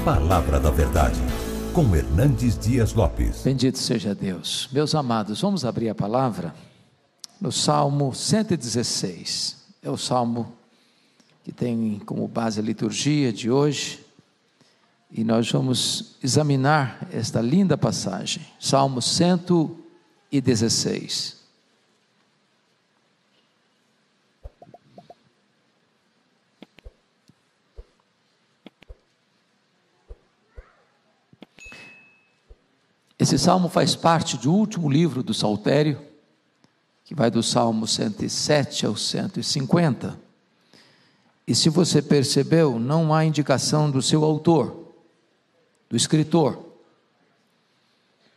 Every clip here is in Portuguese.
Palavra da Verdade, com Hernandes Dias Lopes. Bendito seja Deus. Meus amados, vamos abrir a palavra no Salmo 116. É o Salmo que tem como base a liturgia de hoje. E nós vamos examinar esta linda passagem. Salmo 116. Esse salmo faz parte do último livro do Saltério, que vai do Salmo 107 ao 150. E se você percebeu, não há indicação do seu autor, do escritor.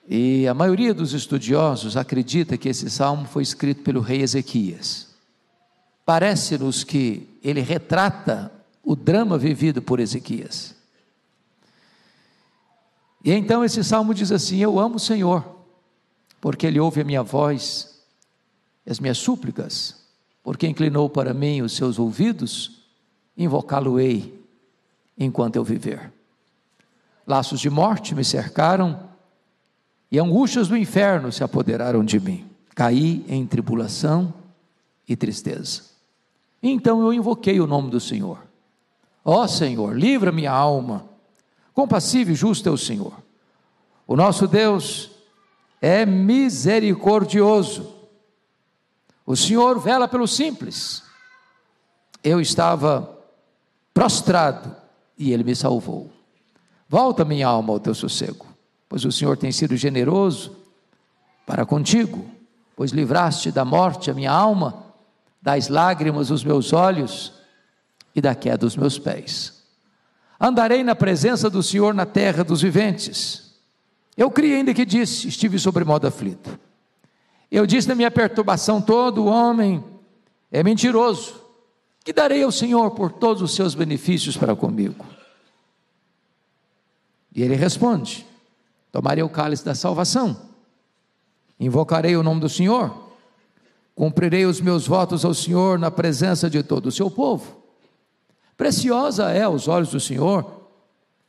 E a maioria dos estudiosos acredita que esse salmo foi escrito pelo rei Ezequias. Parece-nos que ele retrata o drama vivido por Ezequias. E então esse salmo diz assim: eu amo o Senhor, porque Ele ouve a minha voz, as minhas súplicas, porque inclinou para mim os seus ouvidos, invocá-lo-ei enquanto eu viver. Laços de morte me cercaram, e angústias do inferno se apoderaram de mim. Caí em tribulação e tristeza. Então eu invoquei o nome do Senhor. Ó Senhor, livra minha alma. Compassivo e justo é o Senhor. O nosso Deus é misericordioso. O Senhor vela pelo simples. Eu estava prostrado e Ele me salvou. Volta minha alma ao teu sossego, pois o Senhor tem sido generoso para contigo, pois livraste da morte a minha alma, das lágrimas os meus olhos e da queda dos meus pés. Andarei na presença do Senhor na terra dos viventes. Eu criei ainda que disse, estive sobremodo aflito. Eu disse na minha perturbação, todo homem é mentiroso. Que darei ao Senhor por todos os seus benefícios para comigo? E Ele responde: tomarei o cálice da salvação, invocarei o nome do Senhor, cumprirei os meus votos ao Senhor na presença de todo o seu povo. Preciosa é aos olhos do Senhor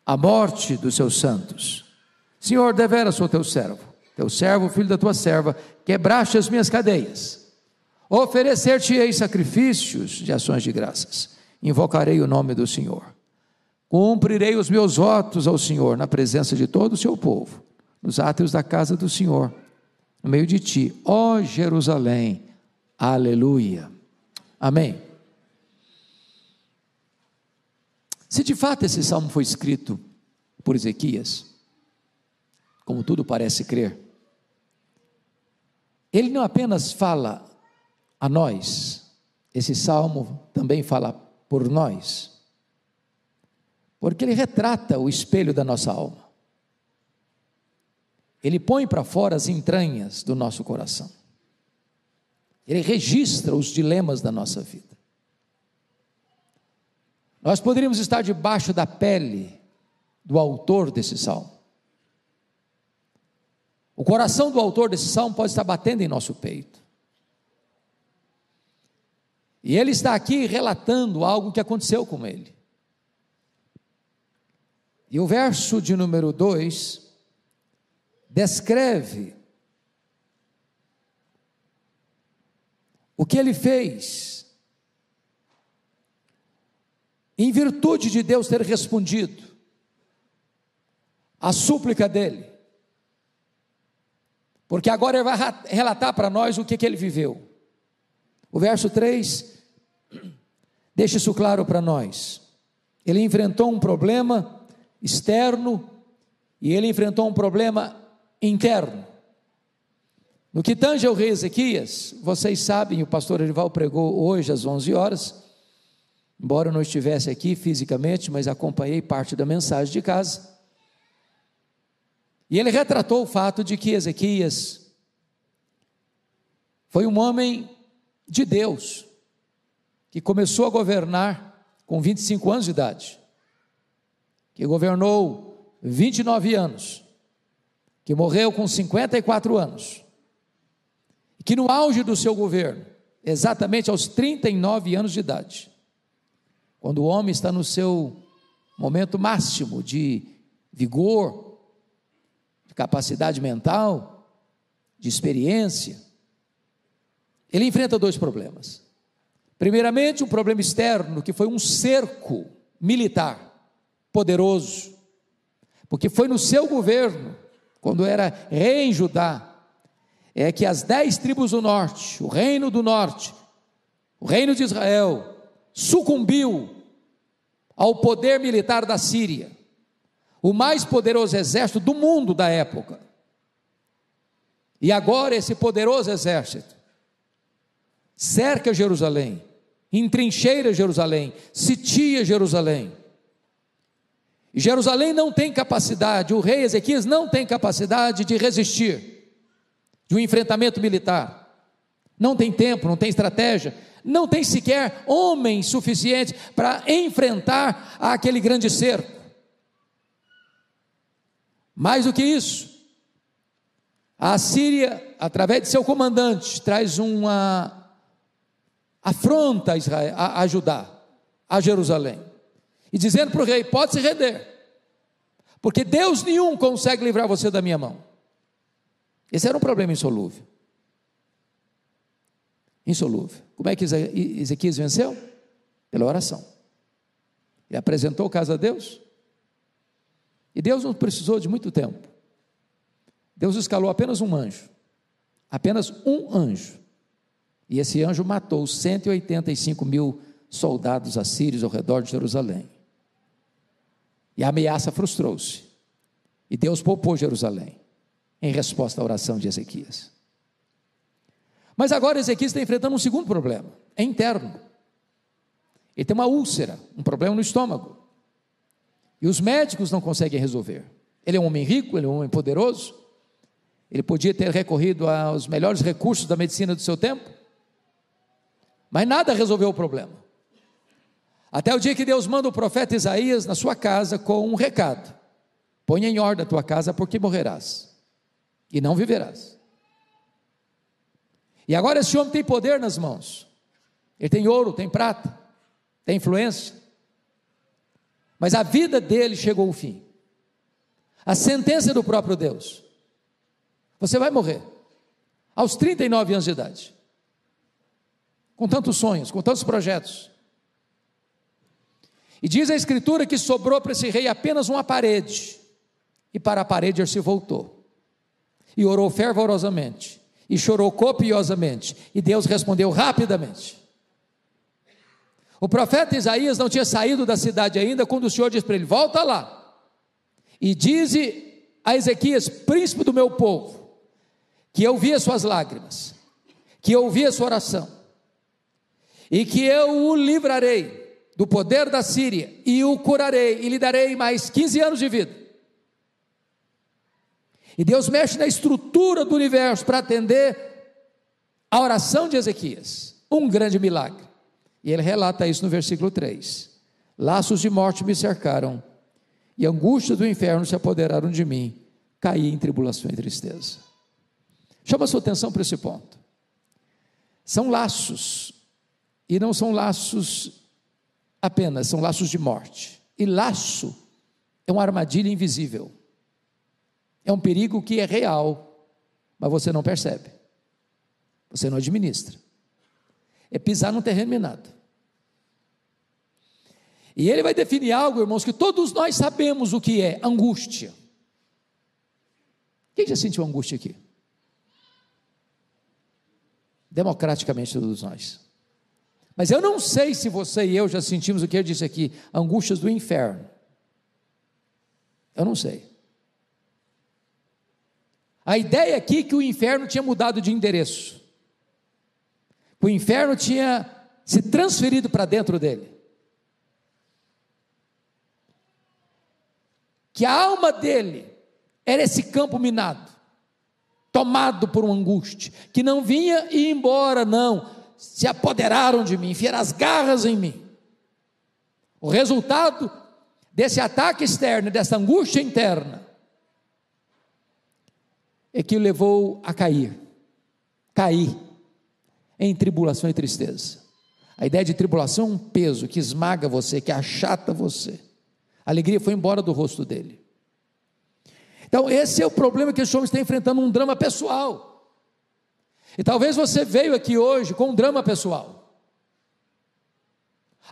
a morte dos seus santos. Senhor, deveras sou teu servo, filho da tua serva, quebraste as minhas cadeias. Oferecer-te-ei sacrifícios de ações de graças, invocarei o nome do Senhor. Cumprirei os meus votos ao Senhor na presença de todo o seu povo, nos átrios da casa do Senhor, no meio de ti, ó Jerusalém. Aleluia. Amém. Se de fato esse salmo foi escrito por Ezequias, como tudo parece crer, ele não apenas fala a nós, esse salmo também fala por nós, porque ele retrata o espelho da nossa alma, ele põe para fora as entranhas do nosso coração, ele registra os dilemas da nossa vida. Nós poderíamos estar debaixo da pele do autor desse salmo. O coração do autor desse salmo pode estar batendo em nosso peito. E ele está aqui relatando algo que aconteceu com ele. E o verso de número 2 descreve o que ele fez em virtude de Deus ter respondido a súplica dele, porque agora ele vai relatar para nós o que ele viveu. O verso 3 deixa isso claro para nós. Ele enfrentou um problema externo e ele enfrentou um problema interno. No que tange ao rei Ezequias, vocês sabem, o pastor Erival pregou hoje às 11 horas, embora eu não estivesse aqui fisicamente, mas acompanhei parte da mensagem de casa, e ele retratou o fato de que Ezequias foi um homem de Deus, que começou a governar com 25 anos de idade, que governou 29 anos, que morreu com 54 anos, e que no auge do seu governo, exatamente aos 39 anos de idade, quando o homem está no seu momento máximo de vigor, de capacidade mental, de experiência, ele enfrenta dois problemas. Primeiramente, um problema externo, que foi um cerco militar poderoso, porque foi no seu governo, quando era rei em Judá, que as 10 tribos do norte, o reino do norte, o reino de Israel, sucumbiu ao poder militar da Síria, o mais poderoso exército do mundo da época. E agora esse poderoso exército cerca Jerusalém, entrincheira Jerusalém, sitia Jerusalém. E Jerusalém não tem capacidade, o rei Ezequias não tem capacidade de resistir, de um enfrentamento militar. Não tem tempo, não tem estratégia, não tem sequer homens suficientes para enfrentar aquele grande cerco. Mais do que isso, a Síria, através de seu comandante, traz uma afronta a Israel, a Judá, a Jerusalém, e dizendo para o rei: pode se render, porque Deus nenhum consegue livrar você da minha mão. Esse era um problema insolúvel. Insolúvel. Como é que Ezequias venceu? Pela oração. Ele apresentou o caso a Deus, e Deus não precisou de muito tempo. Deus escalou apenas um anjo, e esse anjo matou 185 mil soldados assírios ao redor de Jerusalém, e a ameaça frustrou-se, e Deus poupou Jerusalém, em resposta à oração de Ezequias. Mas agora Ezequias está enfrentando um segundo problema, é interno. Ele tem uma úlcera, um problema no estômago, e os médicos não conseguem resolver. Ele é um homem rico, ele é um homem poderoso, ele podia ter recorrido aos melhores recursos da medicina do seu tempo, mas nada resolveu o problema, até o dia que Deus manda o profeta Isaías na sua casa com um recado: ponha em ordem a tua casa, porque morrerás, e não viverás. E agora esse homem tem poder nas mãos, ele tem ouro, tem prata, tem influência, mas a vida dele chegou ao fim, a sentença do próprio Deus: você vai morrer, aos 39 anos de idade, com tantos sonhos, com tantos projetos. E diz a Escritura que sobrou para esse rei apenas uma parede, e para a parede ele se voltou, e orou fervorosamente, e chorou copiosamente, e Deus respondeu rapidamente. O profeta Isaías não tinha saído da cidade ainda, quando o Senhor disse para ele: volta lá, e dize a Ezequias, príncipe do meu povo, que eu vi as suas lágrimas, que eu ouvi a sua oração, e que eu o livrarei do poder da Síria, e o curarei, e lhe darei mais 15 anos de vida. E Deus mexe na estrutura do universo para atender a oração de Ezequias, um grande milagre. E ele relata isso no versículo 3: laços de morte me cercaram, e angústias do inferno se apoderaram de mim, caí em tribulação e tristeza. Chama a sua atenção para esse ponto. São laços, e não são laços apenas, são laços de morte. E laço é uma armadilha invisível, é um perigo que é real, mas você não percebe, você não administra. É pisar num terreno minado. E ele vai definir algo, irmãos, que todos nós sabemos o que é: angústia. Quem já sentiu angústia aqui? Democraticamente todos nós. Mas eu não sei se você e eu já sentimos o que ele disse aqui: angústias do inferno. Eu não sei. A ideia aqui é que o inferno tinha mudado de endereço, o inferno tinha se transferido para dentro dele, que a alma dele era esse campo minado, tomado por uma angústia, que não vinha e ia embora, não, se apoderaram de mim, enfiaram as garras em mim. O resultado desse ataque externo, dessa angústia interna, é que o levou a cair em tribulação e tristeza. A ideia de tribulação é um peso que esmaga você, que achata você, A alegria foi embora do rosto dele. Então esse é o problema que esse homem está enfrentando, um drama pessoal. E talvez você veio aqui hoje com um drama pessoal,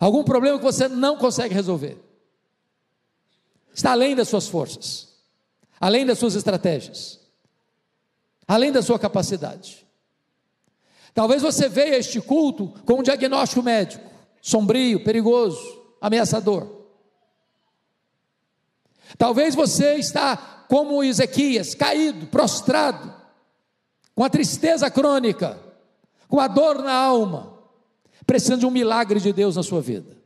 algum problema que você não consegue resolver, está além das suas forças, além das suas estratégias, além da sua capacidade. Talvez você veja este culto com um diagnóstico médico, sombrio, perigoso, ameaçador. Talvez você está como Ezequias, caído, prostrado, com a tristeza crônica, com a dor na alma, precisando de um milagre de Deus na sua vida.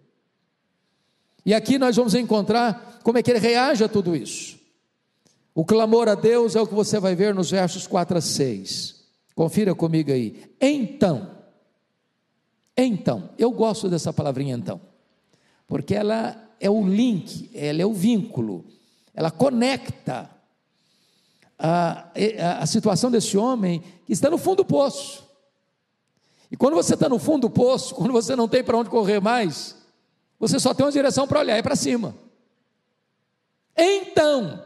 E aqui nós vamos encontrar como é que ele reage a tudo isso. O clamor a Deus é o que você vai ver nos versos 4 a 6. Confira comigo aí. Então, eu gosto dessa palavrinha então, porque ela é o link, ela é o vínculo, ela conecta a situação desse homem que está no fundo do poço. E quando você está no fundo do poço, quando você não tem para onde correr mais, você só tem uma direção para olhar, é para cima. Então,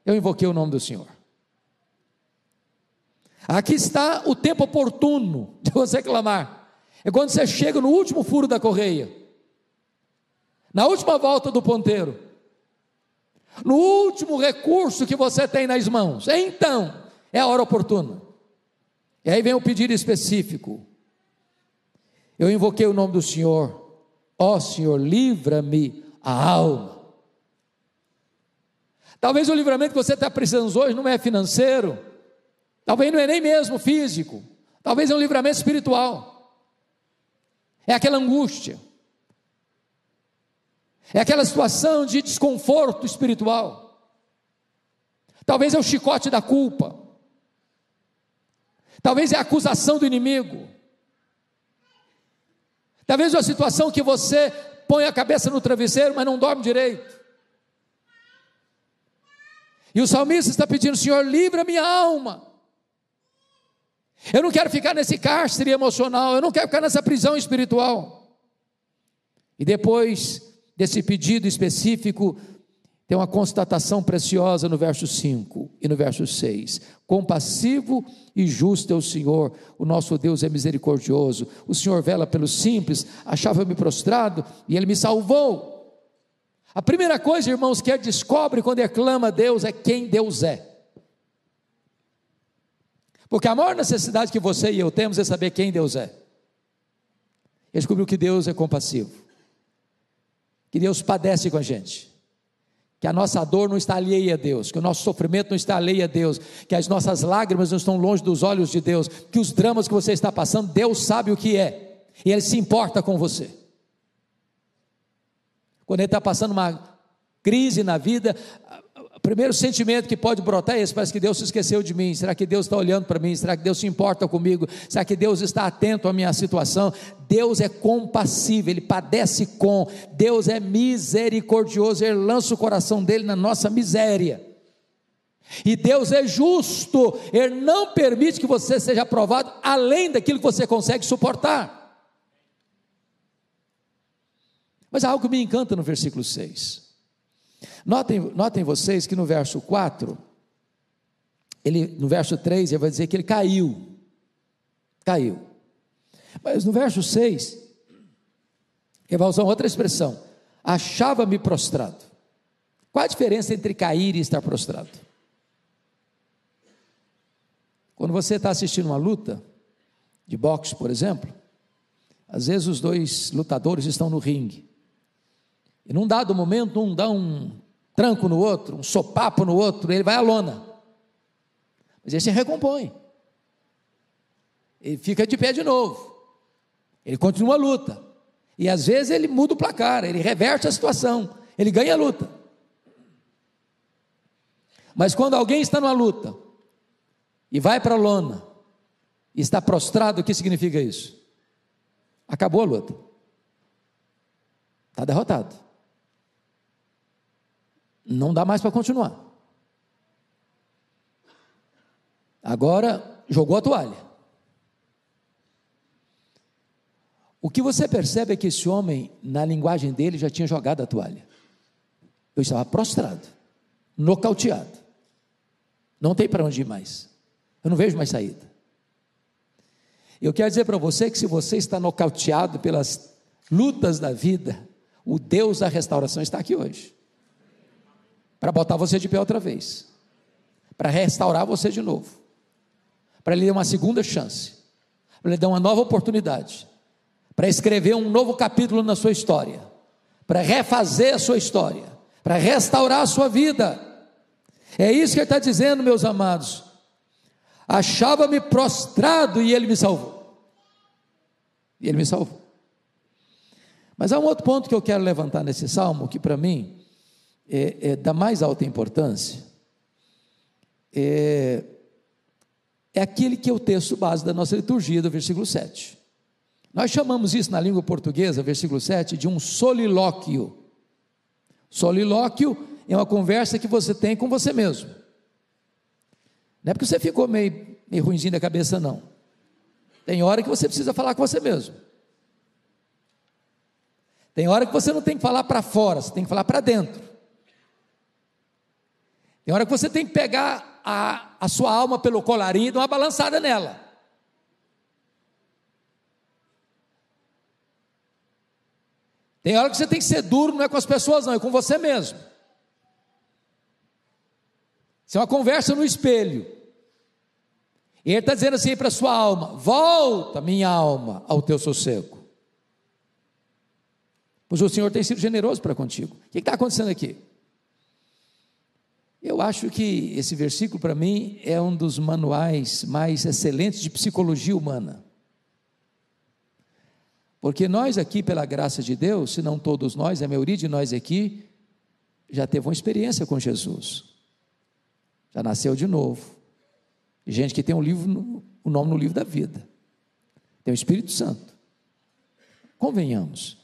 eu invoquei o nome do Senhor. Aqui está o tempo oportuno de você clamar. É quando você chega no último furo da correia, na última volta do ponteiro, no último recurso que você tem nas mãos. Então, é a hora oportuna. E aí vem o pedido específico. Eu invoquei o nome do Senhor. Ó Senhor, livra-me a alma. Talvez o livramento que você está precisando hoje não é financeiro, talvez não é nem mesmo físico, talvez é um livramento espiritual, é aquela angústia, é aquela situação de desconforto espiritual, talvez é o chicote da culpa, talvez é a acusação do inimigo, talvez é uma situação que você põe a cabeça no travesseiro, mas não dorme direito. E o salmista está pedindo: Senhor, livra minha alma. Eu não quero ficar nesse cárcere emocional, eu não quero ficar nessa prisão espiritual. E depois desse pedido específico, tem uma constatação preciosa no verso 5 e no verso 6. Compassivo e justo é o Senhor, o nosso Deus é misericordioso, o Senhor vela pelos simples, achava-me prostrado e Ele me salvou. A primeira coisa, irmãos, que ele descobre quando ele clama a Deus é quem Deus é. Porque a maior necessidade que você e eu temos é saber quem Deus é. Ele descobriu que Deus é compassivo, que Deus padece com a gente, que a nossa dor não está alheia a Deus, que o nosso sofrimento não está alheio a Deus, que as nossas lágrimas não estão longe dos olhos de Deus, que os dramas que você está passando, Deus sabe o que é, e Ele se importa com você. Quando ele está passando uma crise na vida, o primeiro sentimento que pode brotar é esse: parece que Deus se esqueceu de mim. Será que Deus está olhando para mim? Será que Deus se importa comigo? Será que Deus está atento à minha situação? Deus é compassivo, Ele padece com, Deus é misericordioso, Ele lança o coração dele na nossa miséria, e Deus é justo, Ele não permite que você seja aprovado além daquilo que você consegue suportar. Mas há algo que me encanta no versículo 6. Notem vocês que no verso 4, no verso 3, ele vai dizer que ele caiu. Mas no verso 6, ele vai usar outra expressão: achava-me prostrado. Qual a diferença entre cair e estar prostrado? Quando você está assistindo uma luta de boxe, por exemplo, às vezes os dois lutadores estão no ringue, e num dado momento um dá um tranco no outro, um sopapo no outro, ele vai à lona, mas ele se recompõe, ele fica de pé de novo, ele continua a luta, e às vezes ele muda o placar, ele reverte a situação, ele ganha a luta. Mas quando alguém está numa luta e vai para a lona e está prostrado, o que significa isso? Acabou a luta, está derrotado, não dá mais para continuar, agora jogou a toalha. O que você percebe é que esse homem, na linguagem dele, já tinha jogado a toalha. Eu estava prostrado, nocauteado. Não tem para onde ir mais. Eu não vejo mais saída. Eu quero dizer para você que se você está nocauteado pelas lutas da vida, o Deus da restauração está aqui hoje, para botar você de pé outra vez, para restaurar você de novo, para lhe dar uma segunda chance, para lhe dar uma nova oportunidade, para escrever um novo capítulo na sua história, para refazer a sua história, para restaurar a sua vida. É isso que ele está dizendo, meus amados. Achava-me prostrado e ele me salvou. E ele me salvou. Mas há um outro ponto que eu quero levantar nesse salmo, que para mim é da mais alta importância, é aquele que é o texto base da nossa liturgia, do versículo 7. Nós chamamos isso na língua portuguesa, versículo 7, de um solilóquio. Solilóquio é uma conversa que você tem com você mesmo. Não é porque você ficou meio ruinzinho da cabeça, não. Tem hora que você precisa falar com você mesmo. Tem hora que você não tem que falar para fora, você tem que falar para dentro. Tem hora que você tem que pegar a sua alma pelo colarinho e dar uma balançada nela. Tem hora que você tem que ser duro, não é com as pessoas não, é com você mesmo. Isso é uma conversa no espelho. E ele está dizendo assim para a sua alma: volta, minha alma, ao teu sossego, pois o Senhor tem sido generoso para contigo. O que está acontecendo aqui? Eu acho que esse versículo para mim é um dos manuais mais excelentes de psicologia humana. Porque nós aqui, pela graça de Deus, se não todos nós, a maioria de nós aqui, já teve uma experiência com Jesus, já nasceu de novo. Gente que tem o nome no livro da vida, tem o Espírito Santo. Convenhamos,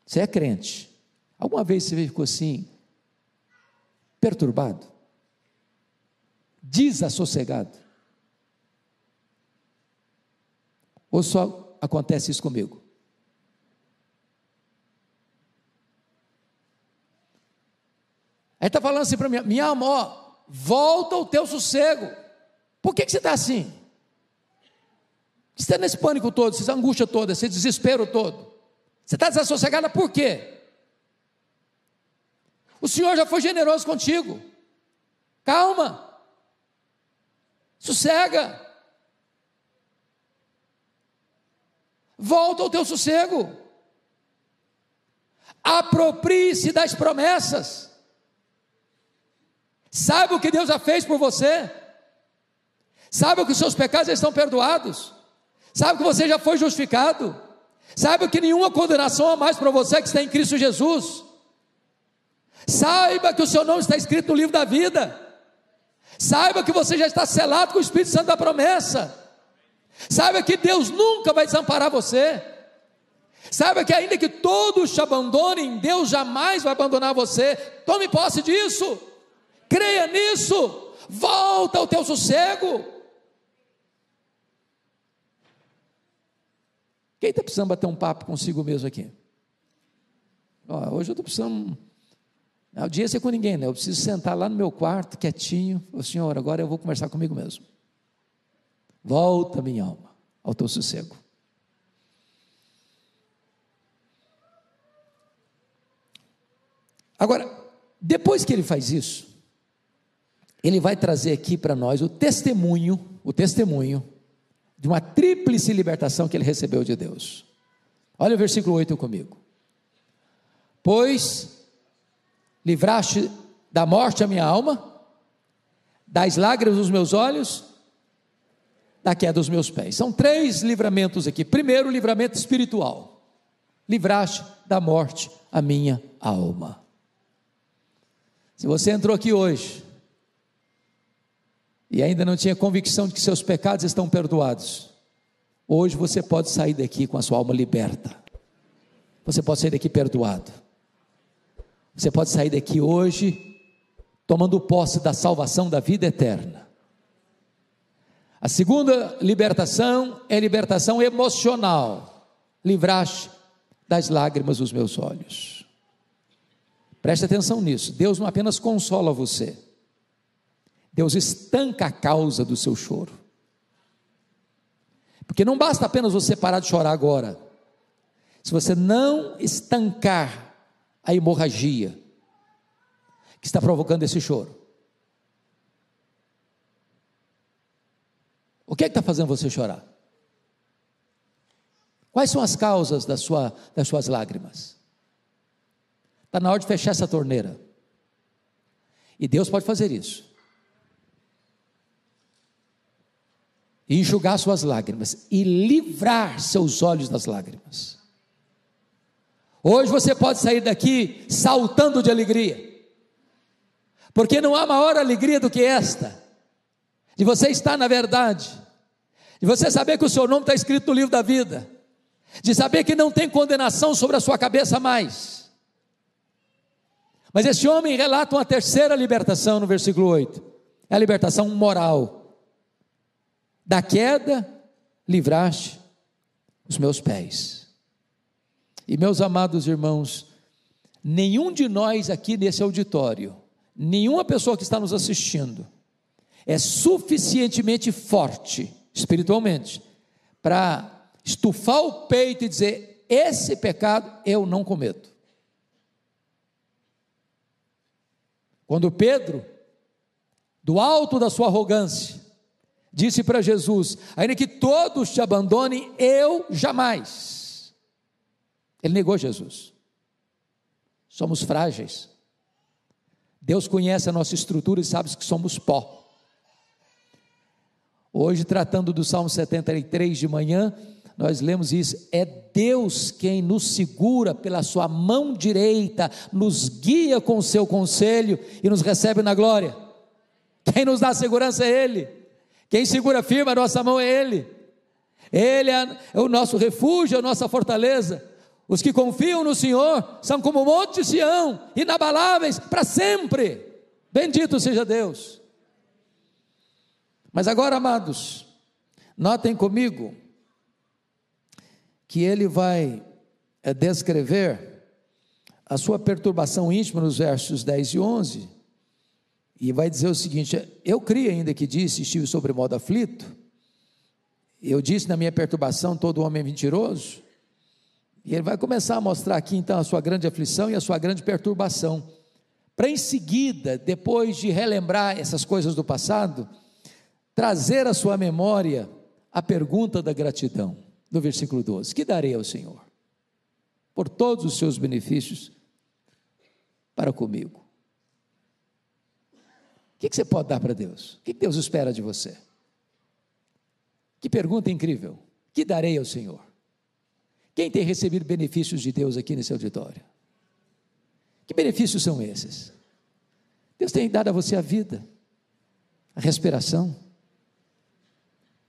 você é crente, alguma vez você ficou assim, perturbado, desassossegado? Ou só acontece isso comigo? Aí está falando assim para mim: minha alma, ó, volta ao teu sossego. Por que você está assim? Você está nesse pânico todo, essa angústia toda, esse desespero todo? Você está desassossegada por quê? O Senhor já foi generoso contigo. Calma, sossega, volta ao teu sossego, aproprie-se das promessas, saiba o que Deus já fez por você, saiba que os seus pecados estão perdoados, saiba que você já foi justificado, saiba que nenhuma condenação há mais para você que está em Cristo Jesus, saiba que o seu nome está escrito no livro da vida, saiba que você já está selado com o Espírito Santo da promessa, saiba que Deus nunca vai desamparar você, saiba que ainda que todos te abandonem, Deus jamais vai abandonar você. Tome posse disso, creia nisso, volta ao teu sossego. Quem está precisando bater um papo consigo mesmo aqui? Hoje eu estou precisando, a audiência com ninguém, né? Eu preciso sentar lá no meu quarto, quietinho. Ô Senhor, agora eu vou conversar comigo mesmo. Volta, minha alma, ao teu sossego. Agora, depois que ele faz isso, ele vai trazer aqui para nós o testemunho de uma tríplice libertação que ele recebeu de Deus. Olha o versículo 8 comigo. Pois livraste da morte a minha alma, das lágrimas dos meus olhos, da queda dos meus pés. São 3 livramentos aqui. Primeiro, o livramento espiritual. Livraste da morte a minha alma. Se você entrou aqui hoje e ainda não tinha convicção de que seus pecados estão perdoados, hoje você pode sair daqui com a sua alma liberta. Você pode sair daqui perdoado. Você pode sair daqui hoje tomando posse da salvação da vida eterna. A segunda libertação é libertação emocional. Livraste das lágrimas dos meus olhos. Preste atenção nisso, Deus não apenas consola você, Deus estanca a causa do seu choro, porque não basta apenas você parar de chorar agora, se você não estancar a hemorragia que está provocando esse choro. O que é que está fazendo você chorar? Quais são as causas das suas lágrimas? Está na hora de fechar essa torneira, e Deus pode fazer isso, e enxugar suas lágrimas, e livrar seus olhos das lágrimas. Hoje você pode sair daqui saltando de alegria, porque não há maior alegria do que esta, de você estar na verdade, de você saber que o seu nome está escrito no livro da vida, de saber que não tem condenação sobre a sua cabeça mais. Mas esse homem relata uma terceira libertação no versículo 8, é a libertação moral. Da queda livraste os meus pés. E meus amados irmãos, nenhum de nós aqui nesse auditório, nenhuma pessoa que está nos assistindo, é suficientemente forte espiritualmente para estufar o peito e dizer: esse pecado eu não cometo. Quando Pedro, do alto da sua arrogância, disse para Jesus: ainda que todos te abandonem, eu jamais. Ele negou Jesus. Somos frágeis. Deus conhece a nossa estrutura e sabe que somos pó. Hoje, tratando do Salmo 73 de manhã, nós lemos isso: é Deus quem nos segura pela sua mão direita, nos guia com o seu conselho e nos recebe na glória. Quem nos dá segurança é Ele, quem segura firme a nossa mão é Ele. Ele é o nosso refúgio, a nossa fortaleza. Os que confiam no Senhor são como o monte de Sião, inabaláveis para sempre. Bendito seja Deus. Mas agora, amados, notem comigo que ele vai descrever a sua perturbação íntima nos versos 10 e 11, e vai dizer o seguinte: eu criei, ainda que disse, estive sobremodo aflito, eu disse na minha perturbação, todo homem é mentiroso. E ele vai começar a mostrar aqui então a sua grande aflição e a sua grande perturbação, para em seguida, depois de relembrar essas coisas do passado, trazer à sua memória a pergunta da gratidão, no versículo 12: que darei ao Senhor por todos os seus benefícios para comigo? O que você pode dar para Deus? O que Deus espera de você? Que pergunta incrível: que darei ao Senhor? Quem tem recebido benefícios de Deus aqui nesse auditório? Que benefícios são esses? Deus tem dado a você a vida, a respiração,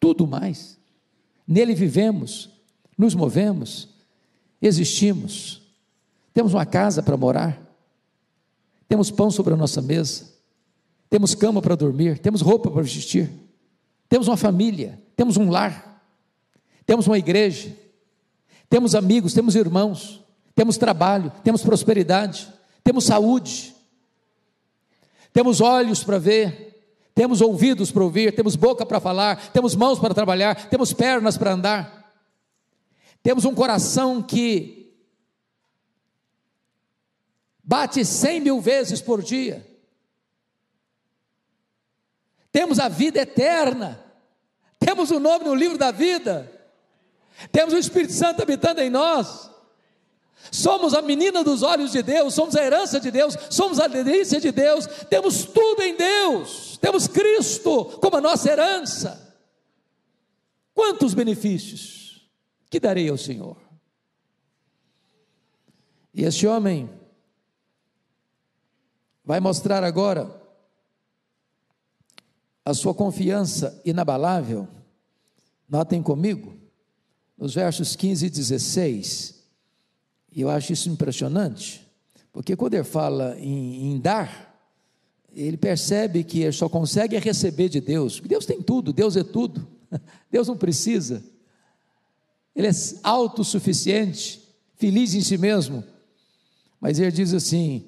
tudo mais. Nele vivemos, nos movemos, existimos, temos uma casa para morar, temos pão sobre a nossa mesa, temos cama para dormir, temos roupa para vestir, temos uma família, temos um lar, temos uma igreja, temos amigos, temos irmãos, temos trabalho, temos prosperidade, temos saúde, temos olhos para ver, temos ouvidos para ouvir, temos boca para falar, temos mãos para trabalhar, temos pernas para andar, temos um coração que bate 100.000 vezes por dia, temos a vida eterna, temos o nome no livro da vida, temos o Espírito Santo habitando em nós, somos a menina dos olhos de Deus, somos a herança de Deus, somos a delícia de Deus, temos tudo em Deus, temos Cristo como a nossa herança. Quantos benefícios que darei ao Senhor? E esse homem vai mostrar agora a sua confiança inabalável. Notem comigo nos versos 15 e 16, e eu acho isso impressionante, porque quando ele fala em dar, ele percebe que ele só consegue receber de Deus. Deus tem tudo, Deus é tudo, Deus não precisa, Ele é autossuficiente, feliz em si mesmo, mas ele diz assim: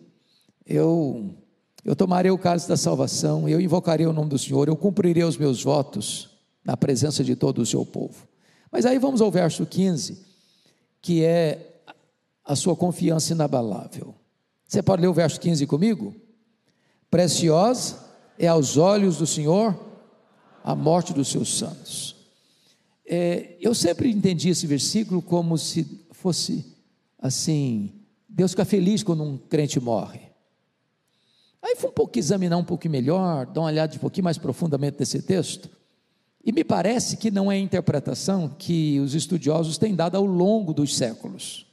eu tomarei o cálice da salvação, eu invocarei o nome do Senhor, eu cumprirei os meus votos na presença de todo o seu povo. Mas aí vamos ao verso 15, que é a sua confiança inabalável. Você pode ler o verso 15 comigo? Preciosa é aos olhos do Senhor a morte dos seus santos. Eu sempre entendi esse versículo como se fosse assim, Deus fica feliz quando um crente morre. Aí fui examinar um pouquinho melhor, dar uma olhada um pouquinho mais profundamente nesse texto, e me parece que não é a interpretação que os estudiosos têm dado ao longo dos séculos.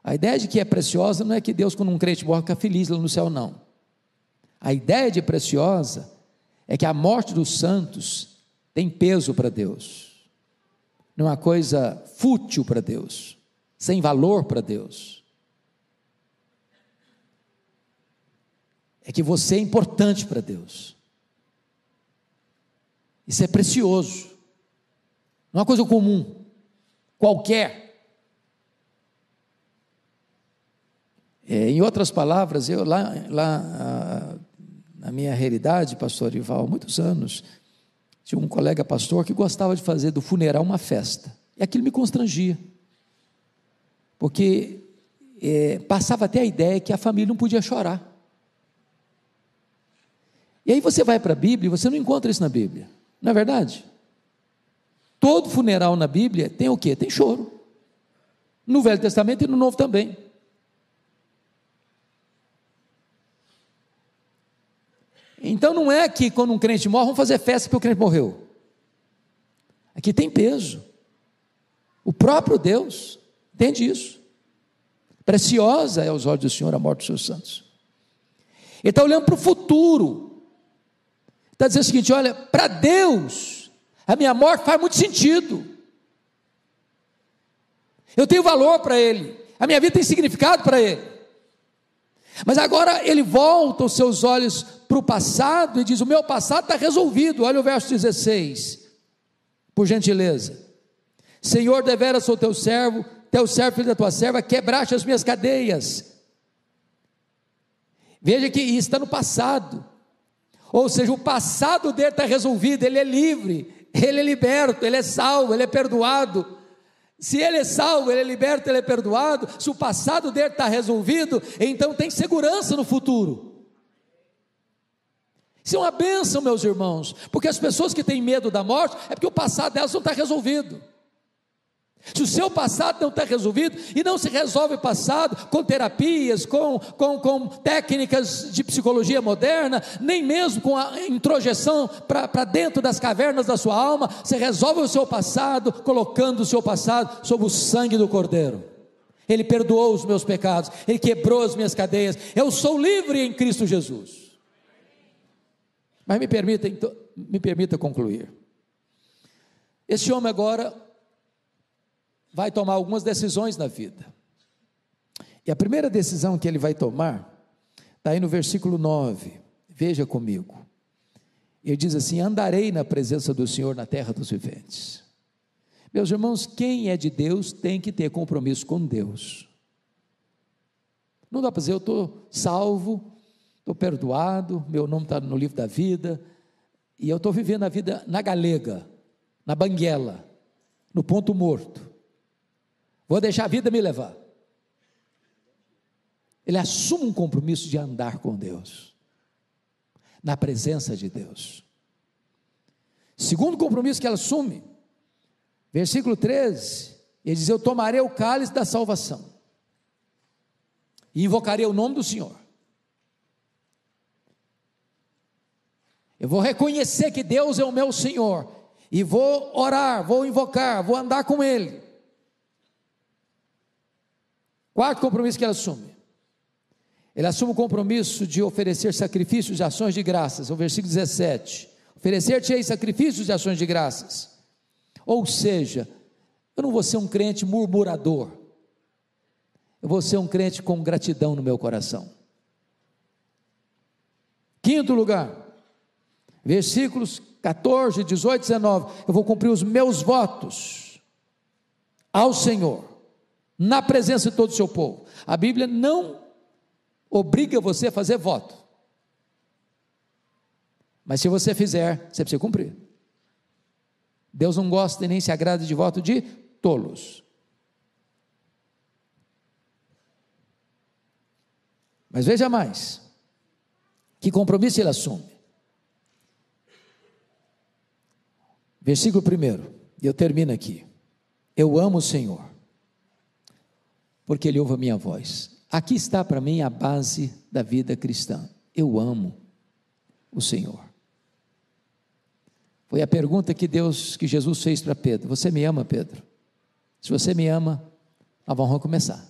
A ideia de que é preciosa não é que Deus, quando um crente morre, fica feliz lá no céu, não. A ideia de preciosa é que a morte dos santos tem peso para Deus, não é uma coisa fútil para Deus, sem valor para Deus. É que você é importante para Deus. Isso é precioso, não é uma coisa comum, qualquer. Em outras palavras, eu na minha realidade, pastor Ival, há muitos anos, tinha um colega pastor que gostava de fazer do funeral uma festa, e aquilo me constrangia, porque passava até a ideia que a família não podia chorar. E aí você vai para a Bíblia e você não encontra isso na Bíblia, não é verdade? Todo funeral na Bíblia tem o quê? Tem choro, no Velho Testamento e no Novo também. Então não é que quando um crente morre, vamos fazer festa porque o crente morreu. Aqui tem peso. O próprio Deus entende isso. Preciosa é aos olhos do Senhor a morte dos seus santos. Ele está olhando para o futuro. Está dizendo o seguinte: olha, para Deus, a minha morte faz muito sentido. Eu tenho valor para Ele. A minha vida tem significado para Ele. Mas agora ele volta os seus olhos para o passado e diz: o meu passado está resolvido. Olha o verso 16, por gentileza. Senhor, deveras sou teu servo, filho da tua serva, quebraste as minhas cadeias. Veja que isso está no passado, ou seja, o passado dele está resolvido, ele é livre, ele é liberto, ele é salvo, ele é perdoado. Se ele é salvo, ele é liberto, ele é perdoado. Se o passado dele está resolvido, então tem segurança no futuro. Isso é uma bênção, meus irmãos, porque as pessoas que têm medo da morte, é porque o passado delas não está resolvido. Se o seu passado não está resolvido, e não se resolve o passado com terapias, com técnicas de psicologia moderna, nem mesmo com a introjeção para dentro das cavernas da sua alma, você resolve o seu passado, colocando o seu passado sob o sangue do Cordeiro. Ele perdoou os meus pecados, Ele quebrou as minhas cadeias, eu sou livre em Cristo Jesus. Mas me permita concluir. Esse homem agora vai tomar algumas decisões na vida, e a primeira decisão que ele vai tomar, está aí no versículo 9, veja comigo, ele diz assim: andarei na presença do Senhor na terra dos viventes. Meus irmãos, quem é de Deus tem que ter compromisso com Deus. Não dá para dizer: eu estou salvo, estou perdoado, meu nome está no livro da vida, e eu estou vivendo a vida na galega, na banguela, no ponto morto, vou deixar a vida me levar. Ele assume um compromisso de andar com Deus, na presença de Deus. Segundo compromisso que ela assume, versículo 13, ele diz: eu tomarei o cálice da salvação, e invocarei o nome do Senhor. Eu vou reconhecer que Deus é o meu Senhor, e vou orar, vou invocar, vou andar com Ele. Quarto compromisso que ele assume o compromisso de oferecer sacrifícios e ações de graças, o versículo 17, oferecer-te-ei sacrifícios e ações de graças, ou seja, eu não vou ser um crente murmurador, eu vou ser um crente com gratidão no meu coração. Quinto lugar, versículos 14, 18, 19, eu vou cumprir os meus votos ao Senhor, na presença de todo o seu povo. A Bíblia não obriga você a fazer voto. Mas se você fizer, você precisa cumprir. Deus não gosta e nem se agrada de voto de tolos. Mas veja mais, que compromisso ele assume. Versículo 1, e eu termino aqui. Eu amo o Senhor, porque Ele ouve a minha voz. Aqui está para mim a base da vida cristã. Eu amo o Senhor. Foi a pergunta que Jesus fez para Pedro: você me ama, Pedro? Se você me ama, nós vamos começar.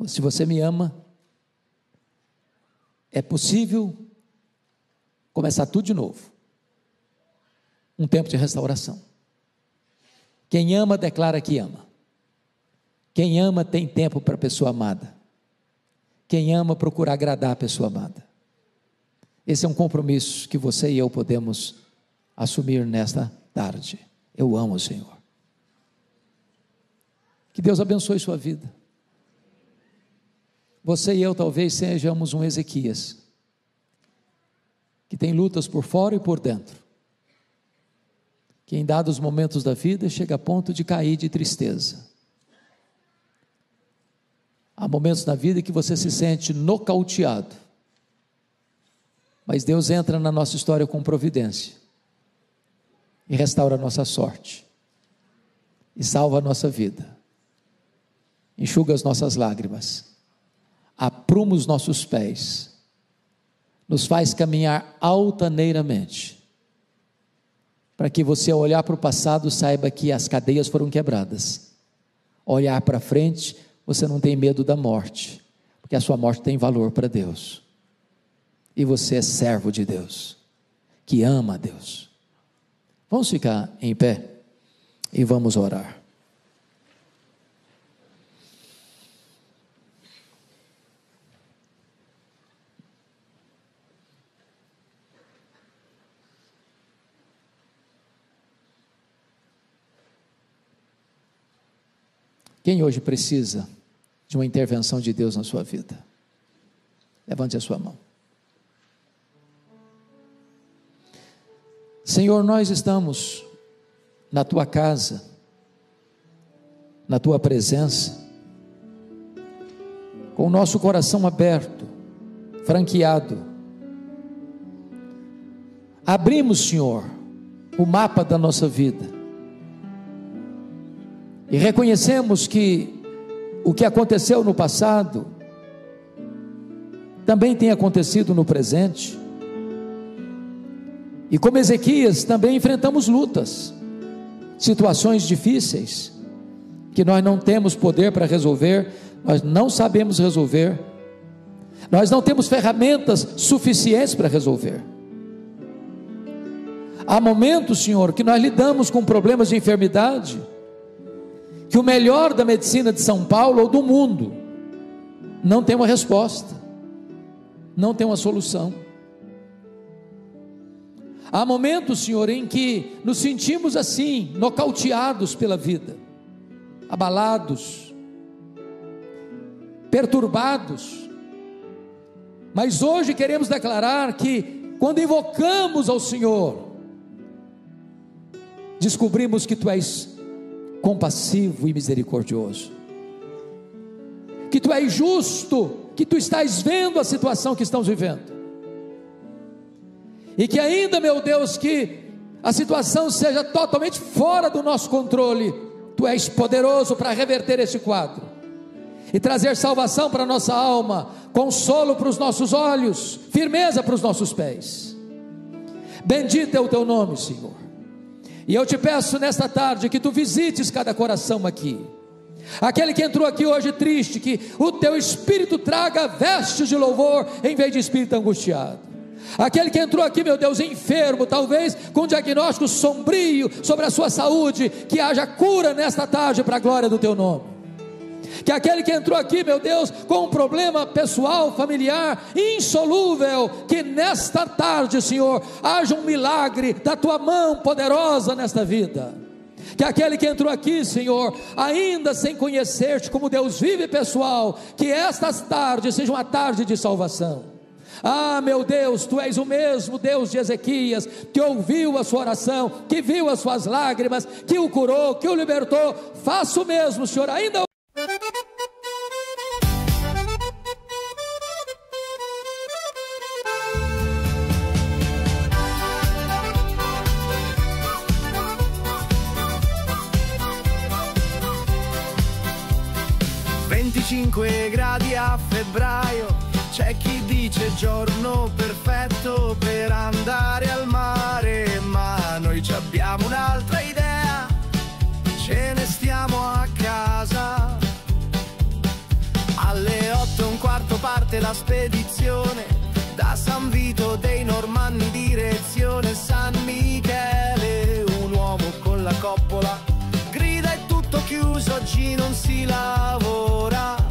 Se você me ama, é possível começar tudo de novo. Um tempo de restauração. Quem ama, declara que ama. Quem ama, tem tempo para a pessoa amada. Quem ama, procura agradar a pessoa amada. Esse é um compromisso que você e eu podemos assumir nesta tarde. Eu amo o Senhor. Que Deus abençoe sua vida. Você e eu talvez sejamos um Ezequias, que tem lutas por fora e por dentro, que em dados momentos da vida chega a ponto de cair de tristeza. Há momentos na vida que você se sente nocauteado, mas Deus entra na nossa história com providência, e restaura a nossa sorte, e salva a nossa vida, enxuga as nossas lágrimas, apruma os nossos pés, nos faz caminhar altaneiramente, para que você, ao olhar para o passado, saiba que as cadeias foram quebradas. Olhar para frente, você não tem medo da morte, porque a sua morte tem valor para Deus, e você é servo de Deus, que ama a Deus. Vamos ficar em pé e vamos orar. Quem hoje precisa de uma intervenção de Deus na sua vida? Levante a sua mão. Senhor, nós estamos na tua casa, na tua presença, com o nosso coração aberto, franqueado. Abrimos, Senhor, o mapa da nossa vida, e reconhecemos que o que aconteceu no passado também tem acontecido no presente, e como Ezequias também enfrentamos lutas, situações difíceis, que nós não temos poder para resolver, nós não sabemos resolver, nós não temos ferramentas suficientes para resolver. Há momentos, Senhor, que nós lidamos com problemas de enfermidade, que o melhor da medicina de São Paulo ou do mundo não tem uma resposta, não tem uma solução. Há momentos, Senhor, em que nos sentimos assim, nocauteados pela vida, abalados, perturbados, mas hoje queremos declarar que quando invocamos ao Senhor, descobrimos que Tu és compassivo e misericordioso, que Tu és justo, que Tu estás vendo a situação que estamos vivendo, e que ainda, meu Deus, que a situação seja totalmente fora do nosso controle, Tu és poderoso para reverter esse quadro, e trazer salvação para a nossa alma, consolo para os nossos olhos, firmeza para os nossos pés. Bendito é o Teu nome, Senhor. E eu te peço nesta tarde que Tu visites cada coração aqui, aquele que entrou aqui hoje triste, que o Teu Espírito traga vestes de louvor em vez de espírito angustiado. Aquele que entrou aqui, meu Deus, enfermo, talvez com um diagnóstico sombrio sobre a sua saúde, que haja cura nesta tarde para a glória do Teu nome. Que aquele que entrou aqui, meu Deus, com um problema pessoal, familiar, insolúvel, que nesta tarde, Senhor, haja um milagre da Tua mão poderosa nesta vida. que aquele que entrou aqui, Senhor, ainda sem conhecer-te como Deus vive, pessoal, que estas tardes sejam uma tarde de salvação. Ah, meu Deus, Tu és o mesmo Deus de Ezequias, que ouviu a sua oração, que viu as suas lágrimas, que o curou, que o libertou. Faça o mesmo, Senhor, ainda. Gradi a febbraio, c'è chi dice giorno perfetto per andare al mare, ma noi ci abbiamo un'altra idea, ce ne stiamo a casa. Alle 8:15 parte la spedizione, da San Vito dei Normanni direzione San Michele. Un uomo con la coppola grida è tutto chiuso, oggi non si lavora.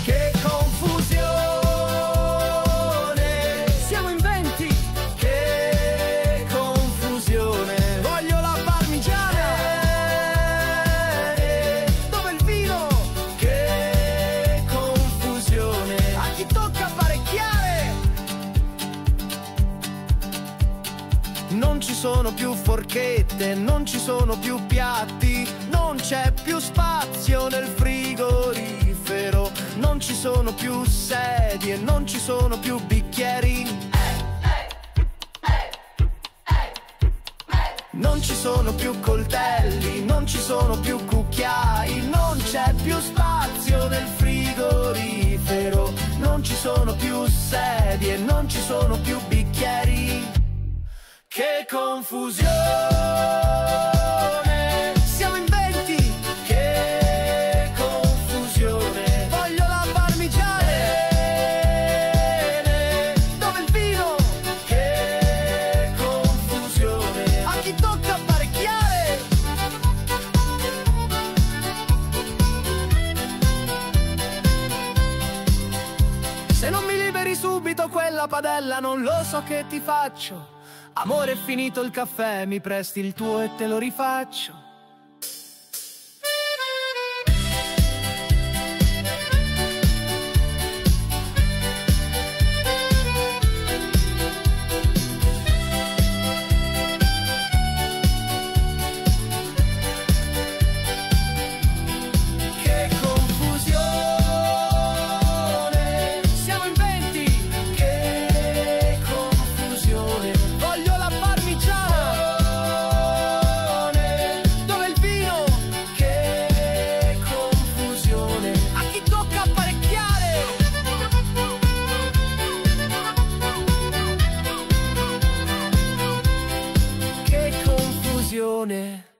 Che confusione, siamo in 20. Che confusione, voglio la parmigiana. Dove il vino? Che confusione, a chi tocca apparecchiare. Non ci sono più forchette, non ci sono più piatti, non c'è più spazio nel frigorifero, non ci sono più sedie, non ci sono più bicchieri, non ci sono più coltelli, non ci sono più cucchiai, non c'è più spazio nel frigorifero, non ci sono più sedie, non ci sono più bicchieri. Che confusione, siamo in 20. Che confusione, voglio la parmigiana. Dove il vino? Che confusione, a chi tocca apparecchiare. Se non mi liberi subito quella padella, non lo so che ti faccio. Amore, è finito il caffè, mi presti il tuo e te lo rifaccio. Che confusione.